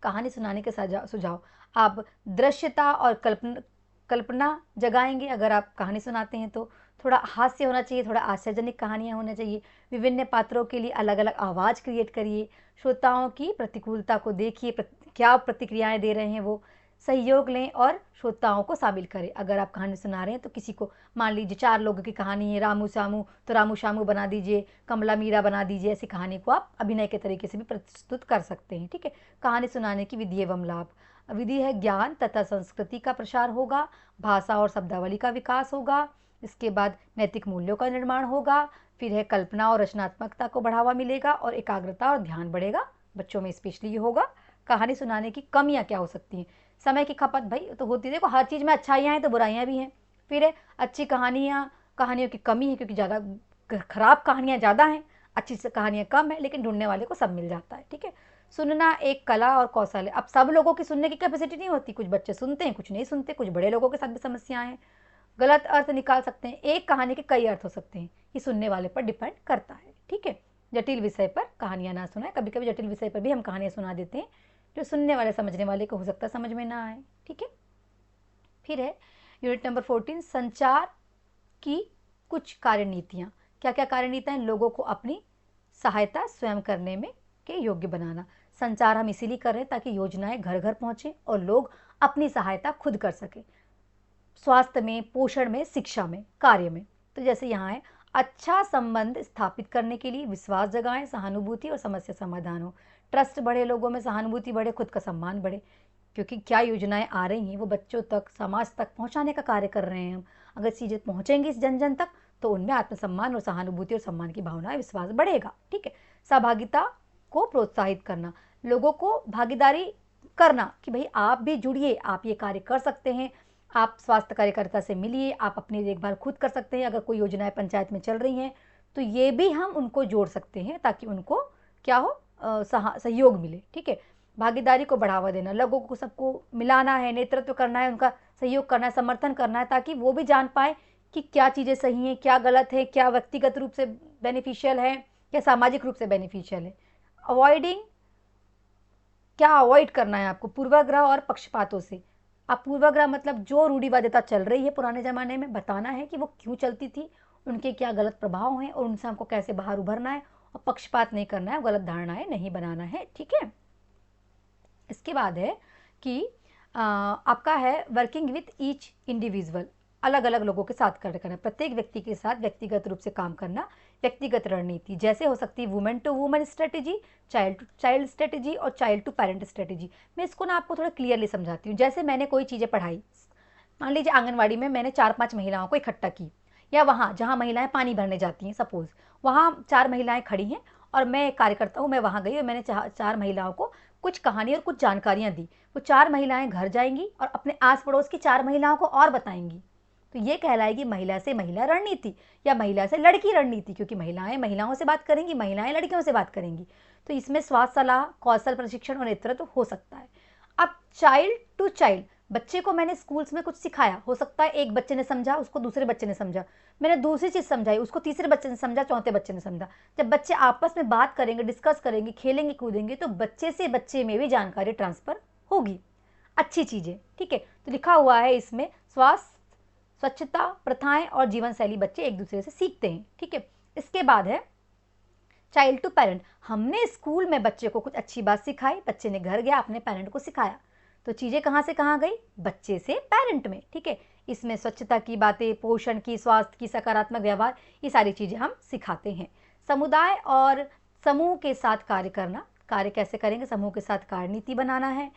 कहानी सुनाने के सुझाव, आप दृश्यता और कल्पना जगाएंगे। अगर आप कहानी सुनाते हैं तो थोड़ा हास्य होना चाहिए, थोड़ा आश्चर्यजनक कहानियाँ होना चाहिए। विभिन्न पात्रों के लिए अलग अलग आवाज़ क्रिएट करिए। श्रोताओं की प्रतिकूलता को देखिए, क्या प्रतिक्रियाएं दे रहे हैं वो, सहयोग लें और श्रोताओं को शामिल करें। अगर आप कहानी सुना रहे हैं तो किसी को, मान लीजिए 4 लोगों की कहानी है, रामू शामू, तो रामू शामू बना दीजिए, कमला मीरा बना दीजिए। ऐसी कहानी को आप अभिनय के तरीके से भी प्रस्तुत कर सकते हैं। ठीक है। कहानी सुनाने की विधि एवं लाभ, विधि है ज्ञान तथा संस्कृति का प्रसार होगा, भाषा और शब्दावली का विकास होगा, इसके बाद नैतिक मूल्यों का निर्माण होगा, फिर है कल्पना और रचनात्मकता को बढ़ावा मिलेगा, और एकाग्रता और ध्यान बढ़ेगा। बच्चों में स्पेशली ये होगा। कहानी सुनाने की कमियां क्या हो सकती हैं, समय की खपत भाई तो होती है, देखो हर चीज़ में अच्छाइयाँ हैं तो बुराइयाँ भी हैं। फिर है अच्छी कहानियों की कमी है क्योंकि ज़्यादा खराब कहानियाँ ज़्यादा हैं, अच्छी कहानियाँ कम है, लेकिन ढूंढने वाले को सब मिल जाता है। ठीक है। सुनना एक कला और कौशल है। अब सब लोगों की सुनने की कैपेसिटी नहीं होती, कुछ बच्चे सुनते हैं, कुछ नहीं सुनते, कुछ बड़े लोगों के साथ भी समस्याएं हैं, गलत अर्थ निकाल सकते हैं, एक कहानी के कई अर्थ हो सकते हैं, ये सुनने वाले पर डिपेंड करता है। ठीक है। जटिल विषय पर कहानियां ना सुनाएं, कभी कभी जटिल विषय पर भी हम कहानियां सुना देते हैं जो सुनने वाले, समझने वाले को हो सकता है समझ में ना आए। ठीक है। फिर है यूनिट नंबर 14, संचार की कुछ कार्यनीतियाँ। क्या क्या कार्यनीतियाँ? लोगों को अपनी सहायता स्वयं करने में के योग्य बनाना। संचार हम इसीलिए कर रहे हैं ताकि योजनाएं घर घर पहुंचे और लोग अपनी सहायता खुद कर सके, स्वास्थ्य में, पोषण में, शिक्षा में, कार्य में। तो जैसे यहाँ है, अच्छा संबंध स्थापित करने के लिए विश्वास जगाएं, सहानुभूति और समस्या समाधान हो, ट्रस्ट बढ़े, लोगों में सहानुभूति बढ़े, खुद का सम्मान बढ़े, क्योंकि क्या योजनाएं आ रही हैं वो बच्चों तक, समाज तक पहुंचाने का कार्य कर रहे हैं हम। अगर चीज़ें पहुंचेंगी इस जन जन तक तो उनमें आत्मसम्मान और सहानुभूति और सम्मान की भावना, विश्वास बढ़ेगा। ठीक है। सहभागिता को प्रोत्साहित करना, लोगों को भागीदारी करना कि भाई आप भी जुड़िए, आप ये कार्य कर सकते हैं, आप स्वास्थ्य कार्यकर्ता से मिलिए, आप अपनी देखभाल खुद कर सकते हैं। अगर कोई योजनाएं पंचायत में चल रही हैं तो ये भी हम उनको जोड़ सकते हैं ताकि उनको क्या हो, सहयोग मिले। ठीक है। भागीदारी को बढ़ावा देना, लोगों को सबको मिलाना है, नेतृत्व करना है, उनका सहयोग करना है, समर्थन करना है, ताकि वो भी जान पाए कि क्या चीज़ें सही हैं, क्या गलत है, क्या व्यक्तिगत रूप से बेनिफिशियल है, क्या सामाजिक रूप से बेनिफिशियल है। अवॉइडिंग, क्या अवॉइड करना है आपको? पूर्वाग्रह और पक्षपातों से। अब पूर्वाग्रह मतलब जो रूढ़िवादिता चल रही है पुराने ज़माने में, बताना है कि वो क्यों चलती थी, उनके क्या गलत प्रभाव हैं और उनसे हमको कैसे बाहर उभरना है, और पक्षपात नहीं करना है, गलत धारणाएं नहीं बनाना है। ठीक है। इसके बाद है कि आपका है वर्किंग विथ ईच इंडिविजुअल, अलग अलग लोगों के साथ कार्य करना, प्रत्येक व्यक्ति के साथ व्यक्तिगत रूप से काम करना, व्यक्तिगत रणनीति जैसे हो सकती है women to women strategy, child to child strategy और चाइल्ड टू पेरेंट स्ट्रेटेजी। मैं इसको ना आपको थोड़ा क्लियरली समझाती हूँ। जैसे मैंने कोई चीज़ें पढ़ाई, मान लीजिए आंगनवाड़ी में मैंने 4-5 महिलाओं को इकट्ठा की, या वहाँ जहाँ महिलाएं पानी भरने जाती हैं, सपोज वहाँ 4 महिलाएं खड़ी हैं और मैं एक कार्यकर्ता हूँ, मैं वहाँ गई और मैंने 4 महिलाओं को कुछ कहानी और कुछ जानकारियाँ दी। वो 4 महिलाएं घर जाएंगी और अपने आस पड़ोस की 4 महिलाओं को और बताएंगी। तो ये कहलाएगी महिला से महिला रणनीति या महिला से लड़की रणनीति, क्योंकि महिलाएं महिलाओं से बात करेंगी, महिलाएं लड़कियों से बात करेंगी। तो इसमें स्वास्थ्य सलाह, कौशल प्रशिक्षण और नेतृत्व हो सकता है। अब चाइल्ड टू चाइल्ड, बच्चे को मैंने स्कूल्स में कुछ सिखाया, हो सकता है एक बच्चे ने समझा, उसको दूसरे बच्चे ने समझा, मैंने दूसरी चीज़ समझाई, उसको तीसरे बच्चे ने समझा, चौथे बच्चे ने समझा। जब बच्चे आपस में बात करेंगे, डिस्कस करेंगे, खेलेंगे कूदेंगे, तो बच्चे से बच्चे में भी जानकारी ट्रांसफर होगी। अच्छी चीज़ें, ठीक है। तो लिखा हुआ है इसमें स्वास्थ्य, स्वच्छता, प्रथाएं और जीवन शैली बच्चे एक दूसरे से सीखते हैं, ठीक है। इसके बाद है चाइल्ड टू पेरेंट। हमने स्कूल में बच्चे को कुछ अच्छी बात सिखाई, बच्चे ने घर गया अपने पेरेंट को सिखाया, तो चीज़ें कहाँ से कहाँ गई, बच्चे से पेरेंट में, ठीक है। इसमें स्वच्छता की बातें, पोषण की, स्वास्थ्य की, सकारात्मक व्यवहार, ये सारी चीज़ें हम सिखाते हैं। समुदाय और समूह के साथ कार्य करना, कार्य कैसे करेंगे, समूह के साथ कार्यनीति बनाना है,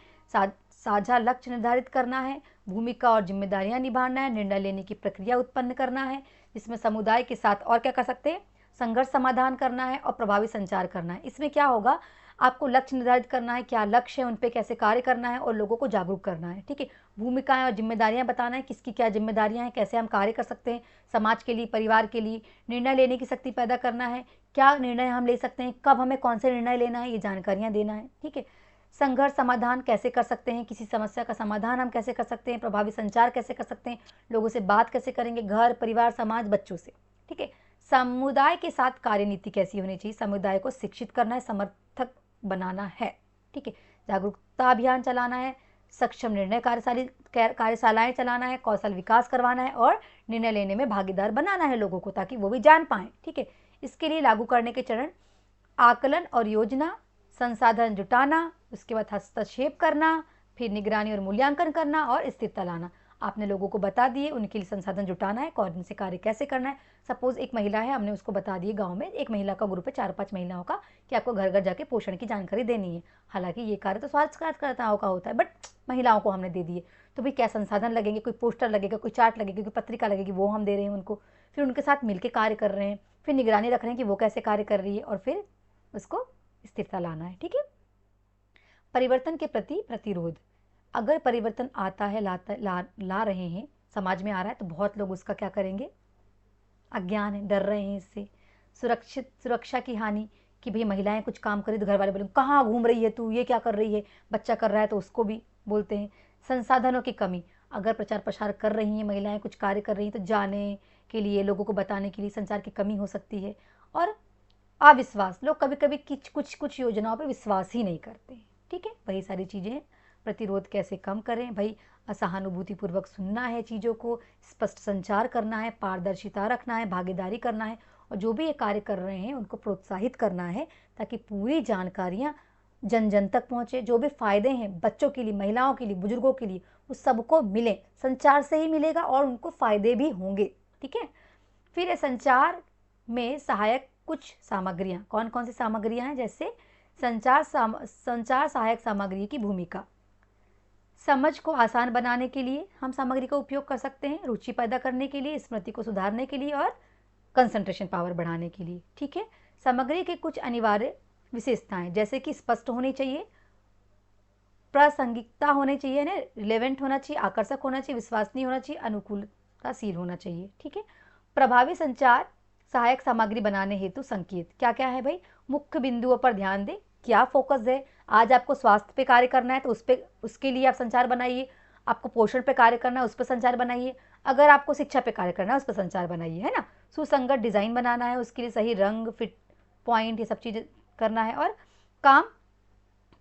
साझा लक्ष्य निर्धारित करना है, भूमिका और जिम्मेदारियां निभाना है, निर्णय लेने की प्रक्रिया उत्पन्न करना है, जिसमें समुदाय के साथ और क्या कर सकते हैं, संघर्ष समाधान करना है और प्रभावी संचार करना है। इसमें क्या होगा, आपको लक्ष्य निर्धारित करना है, क्या लक्ष्य है, उन पे कैसे कार्य करना है और लोगों को जागरूक करना है, ठीक है। भूमिकाएं और जिम्मेदारियां बताना है, किसकी क्या जिम्मेदारियां हैं, कैसे हम कार्य कर सकते हैं समाज के लिए, परिवार के लिए। निर्णय लेने की शक्ति पैदा करना है, क्या निर्णय हम ले सकते हैं, कब हमें कौन से निर्णय लेना है, ये जानकारियाँ देना है, ठीक है। संघर्ष समाधान कैसे कर सकते हैं, किसी समस्या का समाधान हम कैसे कर सकते हैं, प्रभावी संचार कैसे कर सकते हैं, लोगों से बात कैसे करेंगे, घर परिवार समाज बच्चों से, ठीक है। समुदाय के साथ कार्यनीति कैसी होनी चाहिए, समुदाय को शिक्षित करना है, समर्थक बनाना है, ठीक है। जागरूकता अभियान चलाना है, सक्षम निर्णय कार्यशालाएं चलाना है, कौशल विकास करवाना है और निर्णय लेने में भागीदार बनाना है लोगों को, ताकि वो भी जान पाएं, ठीक है। इसके लिए लागू करने के चरण, आकलन और योजना, संसाधन जुटाना, उसके बाद हस्तक्षेप करना, फिर निगरानी और मूल्यांकन करना और स्थिरता लाना। आपने लोगों को बता दिए उनके लिए संसाधन जुटाना है, कौन से कार्य कैसे करना है। सपोज एक महिला है, हमने उसको बता दिए, गांव में एक महिला का ग्रुप है 4-5 महिलाओं का, कि आपको घर घर जाके पोषण की जानकारी देनी है। हालांकि ये कार्य तो स्वास्थ्य कार्यकर्ताओं का होता है, बट महिलाओं को हमने दे दिए। तो भाई क्या संसाधन लगेंगे, कोई पोस्टर लगेगा, कोई चार्ट लगेगी, कोई पत्रिका लगेगी, वो हम दे रहे हैं उनको, फिर उनके साथ मिलकर कार्य कर रहे हैं, फिर निगरानी रख रहे हैं कि वो कैसे कार्य कर रही है और फिर उसको स्थिरता लाना है, ठीक है। परिवर्तन के प्रति प्रतिरोध, अगर परिवर्तन आता है, ला रहे हैं, समाज में आ रहा है, तो बहुत लोग उसका क्या करेंगे, अज्ञान है, डर रहे हैं इससे। सुरक्षा की हानि, कि भाई महिलाएं कुछ काम करें तो घर वाले बोलेंगे कहाँ घूम रही है तू, ये क्या कर रही है, बच्चा कर रहा है तो उसको भी बोलते हैं। संसाधनों की कमी, अगर प्रचार प्रसार कर रही हैं महिलाएं, कुछ कार्य कर रही हैं, तो जाने के लिए, लोगों को बताने के लिए संचार की कमी हो सकती है। और अविश्वास, लोग कभी कभी कुछ योजनाओं पर विश्वास ही नहीं करते, ठीक है। वही सारी चीज़ें हैं। प्रतिरोध कैसे कम करें, भाई असहानुभूतिपूर्वक सुनना है चीज़ों को, स्पष्ट संचार करना है, पारदर्शिता रखना है, भागीदारी करना है, और जो भी ये कार्य कर रहे हैं उनको प्रोत्साहित करना है, ताकि पूरी जानकारियाँ जन जन तक पहुँचे। जो भी फ़ायदे हैं बच्चों के लिए, महिलाओं के लिए, बुजुर्गों के लिए, वो सबको मिले, संचार से ही मिलेगा और उनको फ़ायदे भी होंगे, ठीक है। फिर संचार में सहायक कुछ सामग्रियाँ, कौन कौन सी सामग्रियाँ हैं, जैसे संचार सहायक सामग्री की भूमिका, समझ को आसान बनाने के लिए हम सामग्री का उपयोग कर सकते हैं, रुचि पैदा करने के लिए, स्मृति को सुधारने के लिए और कंसंट्रेशन पावर बढ़ाने के लिए, ठीक है। सामग्री के कुछ अनिवार्य विशेषताएं, जैसे कि स्पष्ट होनी चाहिए, प्रासंगिकता होनी चाहिए, ना रिलेवेंट होना चाहिए, आकर्षक होना चाहिए, विश्वसनीय होना चाहिए, अनुकूलताशील होना चाहिए, ठीक है। प्रभावी संचार सहायक सामग्री बनाने हेतु संकेत क्या क्या है भाई, मुख्य बिंदुओं पर ध्यान दें, क्या फोकस है। आज आपको स्वास्थ्य पे कार्य करना है तो उसके लिए आप संचार बनाइए, आपको पोषण पे कार्य करना है उस पर संचार बनाइए, अगर आपको शिक्षा पे कार्य करना है उस पर संचार बनाइए, है ना। सुसंगत डिजाइन बनाना है, उसके लिए सही रंग, फिट पॉइंट, ये सब चीज़ें करना है। और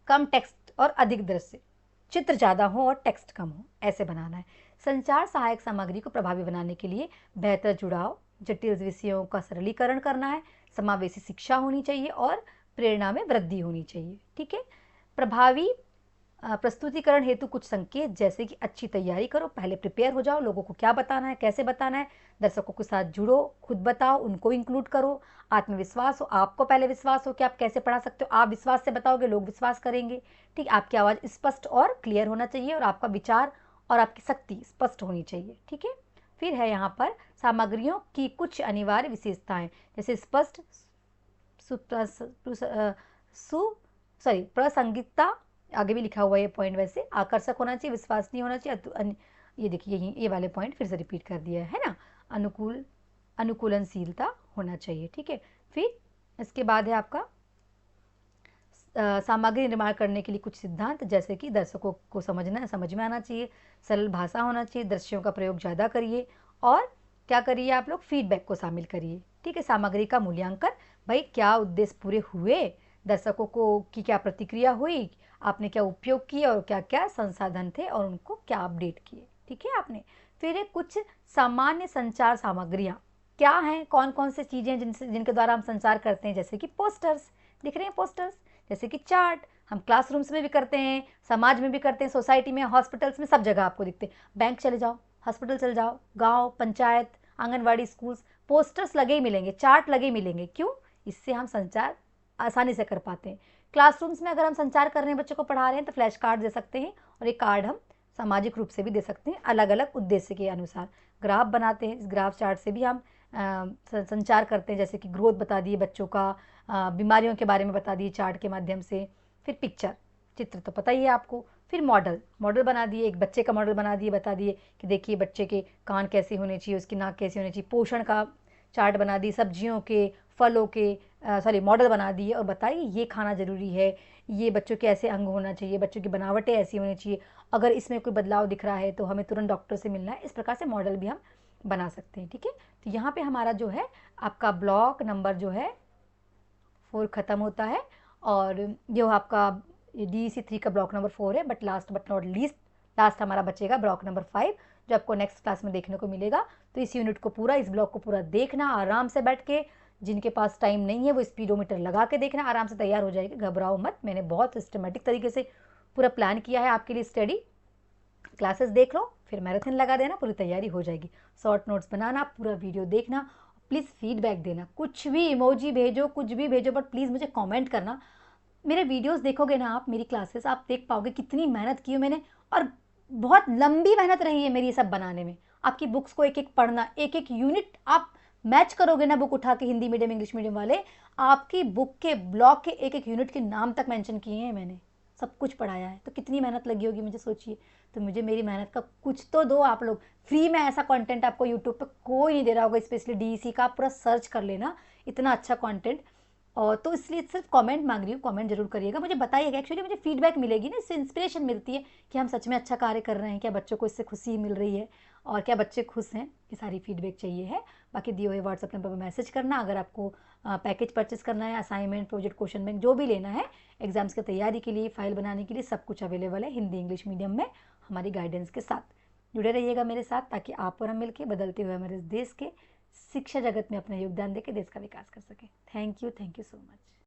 कम टेक्स्ट और अधिक दृश्य, चित्र ज़्यादा हो और टेक्स्ट कम हो, ऐसे बनाना है। संचार सहायक सामग्री को प्रभावी बनाने के लिए बेहतर जुड़ाव, जटिल विषयों का सरलीकरण करना है, समावेशी शिक्षा होनी चाहिए और प्रेरणा में वृद्धि होनी चाहिए, ठीक है। प्रभावी प्रस्तुतिकरण हेतु कुछ संकेत, जैसे कि अच्छी तैयारी करो, पहले प्रिपेयर हो जाओ, लोगों को क्या बताना है, कैसे बताना है, दर्शकों के साथ जुड़ो, खुद बताओ, उनको इंक्लूड करो, आत्मविश्वास हो, आपको पहले विश्वास हो कि आप कैसे पढ़ा सकते हो, आप विश्वास से बताओगे, लोग विश्वास करेंगे, ठीक। आपकी आवाज़ स्पष्ट और क्लियर होना चाहिए और आपका विचार और आपकी शक्ति स्पष्ट होनी चाहिए। ठीक है। फिर है यहाँ पर सामग्रियों की कुछ अनिवार्य विशेषताएं, जैसे स्पष्ट, प्रासंगिकता, आगे भी लिखा हुआ है ये पॉइंट, वैसे आकर्षक होना चाहिए, विश्वसनीय होना चाहिए, ये देखिए ये वाले पॉइंट फिर से रिपीट कर दिया है ना, अनुकूलनशीलता होना चाहिए। ठीक है। फिर इसके बाद है आपका सामग्री निर्माण करने के लिए कुछ सिद्धांत, जैसे कि दर्शकों को समझ में आना चाहिए, सरल भाषा होना चाहिए, दृश्यों का प्रयोग ज़्यादा करिए और क्या करिए आप लोग, फीडबैक को शामिल करिए। ठीक है। सामग्री का मूल्यांकन, भाई क्या उद्देश्य पूरे हुए, दर्शकों को की क्या प्रतिक्रिया हुई, आपने क्या उपयोग किया और क्या क्या संसाधन थे और उनको क्या अपडेट किए। ठीक है आपने। फिर है कुछ सामान्य संचार सामग्रियाँ क्या हैं, कौन कौन से चीज़ें जिनके द्वारा हम संचार करते हैं, जैसे कि पोस्टर्स, दिख रहे हैं पोस्टर्स, जैसे कि चार्ट, हम क्लासरूम्स में भी करते हैं, समाज में भी करते हैं, सोसाइटी में, हॉस्पिटल्स में, सब जगह आपको दिखते हैं। बैंक चले जाओ, हॉस्पिटल चले जाओ, गांव, पंचायत, आंगनवाड़ी, स्कूल्स, पोस्टर्स लगे ही मिलेंगे, चार्ट लगे मिलेंगे। क्यों? इससे हम संचार आसानी से कर पाते हैं। क्लासरूम्स में अगर हम संचार कर रहे हैं, बच्चों को पढ़ा रहे हैं, तो फ्लैश कार्ड दे सकते हैं और एक कार्ड हम सामाजिक रूप से भी दे सकते हैं, अलग अलग उद्देश्य के अनुसार। ग्राफ बनाते हैं, इस ग्राफ चार्ट से भी हम संचार करते हैं, जैसे कि ग्रोथ बता दिए बच्चों का, बीमारियों के बारे में बता दिए चार्ट के माध्यम से। फिर पिक्चर, चित्र तो पता ही है आपको। फिर मॉडल बना दिए, एक बच्चे का मॉडल बना दिए, बता दिए कि देखिए बच्चे के कान कैसे होने चाहिए, उसकी नाक कैसी होनी चाहिए, पोषण का चार्ट बना दी, सब्जियों के, फलों के मॉडल बना दिए और बताइए ये खाना ज़रूरी है, ये बच्चों के ऐसे अंग होना चाहिए, बच्चों की बनावटें ऐसी होनी चाहिए, अगर इसमें कोई बदलाव दिख रहा है तो हमें तुरंत डॉक्टर से मिलना है। इस प्रकार से मॉडल भी हम बना सकते हैं। ठीक है। तो यहाँ पे हमारा जो है आपका ब्लॉक नंबर जो है 4 ख़त्म होता है और जो आपका DEC 3 का ब्लॉक नंबर 4 है, but last but not least last हमारा बचेगा ब्लॉक नंबर 5, जो आपको नेक्स्ट क्लास में देखने को मिलेगा। तो इस यूनिट को पूरा, इस ब्लॉक को पूरा देखना आराम से बैठ के, जिनके पास टाइम नहीं है वो स्पीडोमीटर लगा के देखना, आराम से तैयार हो जाएगी, घबराओ मत। मैंने बहुत सिस्टमेटिक तरीके से पूरा प्लान किया है आपके लिए स्टडी। क्लासेस देख लो, फिर मैराथन लगा देना, पूरी तैयारी हो जाएगी। शॉर्ट नोट्स बनाना, पूरा वीडियो देखना, प्लीज़ फीडबैक देना, कुछ भी इमोजी भेजो, कुछ भी भेजो, बट प्लीज़ मुझे कमेंट करना। मेरे वीडियोस देखोगे ना आप, मेरी क्लासेस आप देख पाओगे कितनी मेहनत की है मैंने, और बहुत लंबी मेहनत रही है मेरी ये सब बनाने में। आपकी बुक्स को एक एक पढ़ना, एक एक यूनिट आप मैच करोगे ना बुक उठा के, हिंदी मीडियम इंग्लिश मीडियम वाले, आपकी बुक के ब्लॉक के एक एक यूनिट के नाम तक मेंशन किए हैं मैंने, सब कुछ पढ़ाया है। तो कितनी मेहनत लगी होगी मुझे सोचिए। तो मुझे मेरी मेहनत का कुछ तो दो आप लोग। फ्री में ऐसा कंटेंट आपको यूट्यूब पे कोई नहीं दे रहा होगा, स्पेशली DEC का। आप पूरा सर्च कर लेना, इतना अच्छा कंटेंट। और तो इसलिए सिर्फ कमेंट मांग रही हूँ, कमेंट जरूर करिएगा, मुझे बताइएगा। एक्चुअली मुझे फीडबैक मिलेगी ना, इससे इंस्पिरेशन मिलती है कि हम सच में अच्छा कार्य कर रहे हैं, क्या बच्चों को इससे खुशी मिल रही है और क्या बच्चे खुश हैं, ये सारी फीडबैक चाहिए है। बाकी दिए हुए व्हाट्सएप नंबर पर मैसेज करना अगर आपको पैकेज परचेस करना है, असाइनमेंट, प्रोजेक्ट, क्वेश्चन बैंक जो भी लेना है एग्जाम्स की तैयारी के लिए, फाइल बनाने के लिए, सब कुछ अवेलेबल है हिंदी इंग्लिश मीडियम में हमारी गाइडेंस के साथ। जुड़े रहिएगा मेरे साथ, ताकि आप और हम मिलकर बदलते हुए हमारे देश के शिक्षा जगत में अपना योगदान देकर देश का विकास कर सकें। Thank you so much.